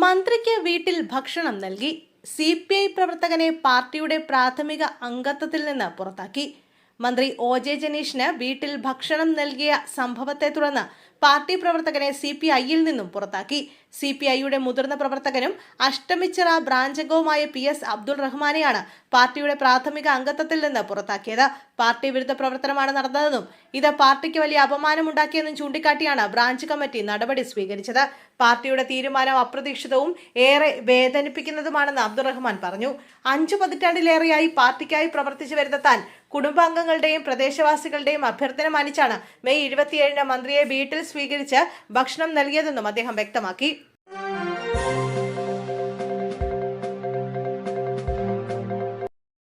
മന്ത്രിക്ക് വീട്ടിൽ ഭക്ഷണം നൽകി. CPI പ്രവർത്തകനെ പാർട്ടിയുടെ പ്രാഥമിക അംഗത്വത്തിൽ നിന്ന് പുറത്താക്കി. മന്ത്രി OJ ജനീഷിന് വീട്ടിൽ ഭക്ഷണം നൽകിയ സംഭവത്തെ തുടർന്ന് പാർട്ടി പ്രവർത്തകനെ CPI-യിൽ നിന്നും പുറത്താക്കി. CPI-യുടെ മുതിർന്ന പ്രവർത്തകനും അഷ്ടമിച്ചിറ ബ്രാഞ്ച് അംഗവുമായ PS അബ്ദുൾ റഹ്മാനെയാണ് പാർട്ടിയുടെ പ്രാഥമിക അംഗത്വത്തിൽ നിന്ന് പുറത്താക്കിയത്. പാർട്ടി വിരുദ്ധ പ്രവർത്തനമാണ് നടന്നതെന്നും ഇത് പാർട്ടിക്ക് വലിയ അപമാനമുണ്ടാക്കിയെന്നും ചൂണ്ടിക്കാട്ടിയാണ് ബ്രാഞ്ച് കമ്മിറ്റി നടപടി സ്വീകരിച്ചത്. പാർട്ടിയുടെ തീരുമാനം അപ്രതീക്ഷിതവും ഏറെ വേദനിപ്പിക്കുന്നതുമാണെന്ന് അബ്ദുൾ റഹ്മാൻ പറഞ്ഞു. 5 പതിറ്റാണ്ടിലേറെയായി പാർട്ടിക്കായി പ്രവർത്തിച്ചു വരുന്ന താൻ കുടുംബാംഗങ്ങളുടെയും പ്രദേശവാസികളുടെയും അഭ്യർത്ഥന മാനിച്ചാണ് മെയ് 27-ന് മന്ത്രിയെ വീട്ടിൽ സ്വീകരിച്ച് ഭക്ഷണം നൽകിയതെന്നും അദ്ദേഹം വ്യക്തമാക്കി.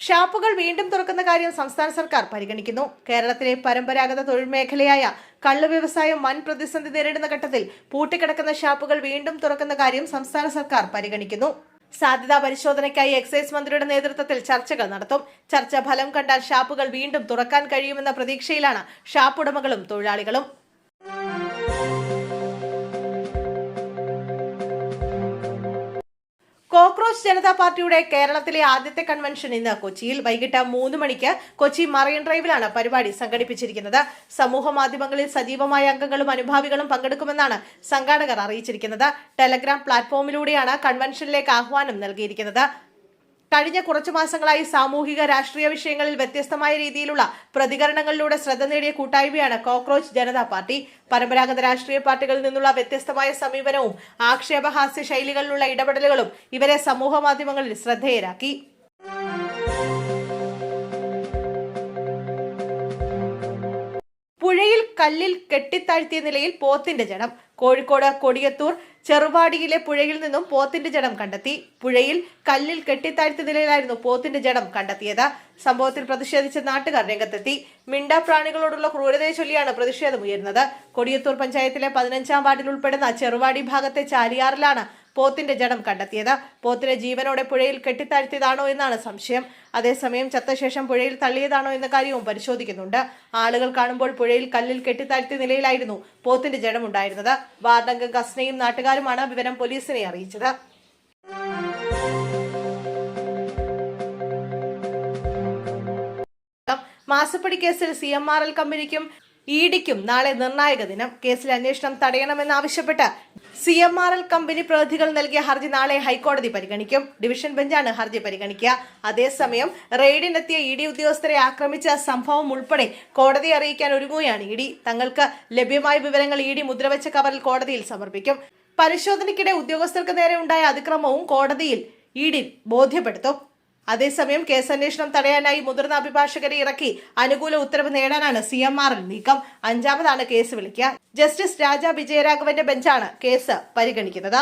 ഷാപ്പുകൾ വീണ്ടും തുറക്കുന്ന കാര്യം സംസ്ഥാന സർക്കാർ പരിഗണിക്കുന്നു. കേരളത്തിലെ പരമ്പരാഗത തൊഴിൽ മേഖലയായ കള്ള് വ്യവസായം വൻ പ്രതിസന്ധി നേരിടുന്ന ഘട്ടത്തിൽ പൂട്ടിക്കിടക്കുന്ന ഷാപ്പുകൾ വീണ്ടും തുറക്കുന്ന കാര്യം സംസ്ഥാന സർക്കാർ പരിഗണിക്കുന്നു. സാധ്യതാ പരിശോധനയ്ക്കായി എക്സൈസ് മന്ത്രിയുടെ നേതൃത്വത്തിൽ ചർച്ചകൾ നടത്തും. ചർച്ച ഫലം കണ്ടാൽ ഷാപ്പുകൾ വീണ്ടും തുറക്കാൻ കഴിയുമെന്ന പ്രതീക്ഷയിലാണ് ഷാപ്പ് ഉടമകളും തൊഴിലാളികളും. കോക്രോച്ച് ജനതാ പാർട്ടിയുടെ കേരളത്തിലെ ആദ്യത്തെ കൺവെൻഷൻ ഇന്ന് കൊച്ചിയിൽ വൈകിട്ട് 3 മണിക്ക് കൊച്ചി മറൈൻ ഡ്രൈവിലാണ് പരിപാടി സംഘടിപ്പിച്ചിരിക്കുന്നത്. സമൂഹ മാധ്യമങ്ങളിൽ സജീവമായ അംഗങ്ങളും അനുഭാവികളും പങ്കെടുക്കുമെന്നാണ് സംഘാടകർ അറിയിച്ചിരിക്കുന്നത്. ടെലഗ്രാം പ്ലാറ്റ്ഫോമിലൂടെയാണ് കൺവെൻഷനിലേക്ക് ആഹ്വാനം നൽകിയിരിക്കുന്നത്. കഴിഞ്ഞ കുറച്ചു മാസങ്ങളായി സാമൂഹിക രാഷ്ട്രീയ വിഷയങ്ങളിൽ വ്യത്യസ്തമായ രീതിയിലുള്ള പ്രതികരണങ്ങളിലൂടെ ശ്രദ്ധ നേടിയ കൂട്ടായ്മയാണ് കോക്രോച്ച് ജനതാ പാർട്ടി. പരമ്പരാഗത രാഷ്ട്രീയ പാർട്ടികളിൽ നിന്നുള്ള വ്യത്യസ്തമായ സമീപനവും ആക്ഷേപഹാസ്യ ശൈലികളിലുള്ള ഇടപെടലുകളും ഇവരെ സമൂഹ മാധ്യമങ്ങളിൽ ശ്രദ്ധേയരാക്കി. പുഴയിൽ കല്ലിൽ കെട്ടിത്താഴ്ത്തിയ നിലയിൽ പോത്തിന്റെ ജഡം. കോഴിക്കോട് കൊടിയത്തൂർ ചെറുവാടിയിലെ പുഴയിൽ നിന്നും പോത്തിന്റെ ജഡം കണ്ടെത്തി. പുഴയിൽ കല്ലിൽ കെട്ടിത്താഴ്ത്തിയ നിലയിലായിരുന്നു പോത്തിന്റെ ജഡം കണ്ടെത്തിയത്. സംഭവത്തിൽ പ്രതിഷേധിച്ച നാട്ടുകാർ രംഗത്തെത്തി. മിണ്ടാപ്രാണികളോടുള്ള ക്രൂരതയെ ചൊല്ലിയാണ് പ്രതിഷേധമുയർന്നത്. കൊടിയത്തൂർ പഞ്ചായത്തിലെ 15-ാം വാർഡിൽ ഉൾപ്പെടുന്ന ചെറുവാടി ഭാഗത്തെ ചാലിയാറിലാണ് പോത്തിന്റെ ജഡം കണ്ടെത്തിയത്. പോത്തിനെ ജീവനോടെ പുഴയിൽ കെട്ടിത്താഴ്ത്തിയതാണോ എന്നാണ് സംശയം. അതേസമയം ചത്തശേഷം പുഴയിൽ തള്ളിയതാണോ എന്ന കാര്യവും പരിശോധിക്കുന്നുണ്ട്. ആളുകൾ കാണുമ്പോൾ പുഴയിൽ കല്ലിൽ കെട്ടിത്താഴ്ത്തിയ നിലയിലായിരുന്നു പോത്തിന്റെ ജഡം ഉണ്ടായിരുന്നത്. വാർഡംഗം കസ്നയും നാട്ടുകാരുമാണ് വിവരം പോലീസിനെ അറിയിച്ചത്. മാസപ്പടി കേസിൽ CMRL കമ്പനിക്കും EDക്കും നാളെ നിർണായക ദിനം. കേസിൽ അന്വേഷണം തടയണമെന്നാവശ്യപ്പെട്ട് CMRL കമ്പനി പ്രതിനിധികൾ നൽകിയ ഹർജി നാളെ ഹൈക്കോടതി പരിഗണിക്കും. ഡിവിഷൻ ബെഞ്ചാണ് ഹർജി പരിഗണിക്കുക. അതേസമയം റെയ്ഡിനെത്തിയ ED ഉദ്യോഗസ്ഥരെ ആക്രമിച്ച സംഭവം ഉൾപ്പെടെ കോടതിയെ അറിയിക്കാൻ ഒരുങ്ങുകയാണ് ED. തങ്ങൾക്ക് ലഭ്യമായ വിവരങ്ങൾ ED മുദ്രവെച്ച കവറിൽ കോടതിയിൽ സമർപ്പിക്കും. പരിശോധനയ്ക്കിടെ ഉദ്യോഗസ്ഥർക്ക് നേരെ ഉണ്ടായ അതിക്രമവും കോടതിയിൽ ED ബോധ്യപ്പെടുത്തും. അതേസമയം കേസന്വേഷണം തടയാനായി മുതിർന്ന അഭിഭാഷകരെ ഇറക്കി അനുകൂല ഉത്തരവ് നേടാനാണ് CMRL നീക്കം. 5ാമതാണ് കേസ് വിളിക്കുക. ജസ്റ്റിസ് രാജ വിജയരാഘവന്റെ ബെഞ്ചാണ് കേസ് പരിഗണിക്കുന്നത്.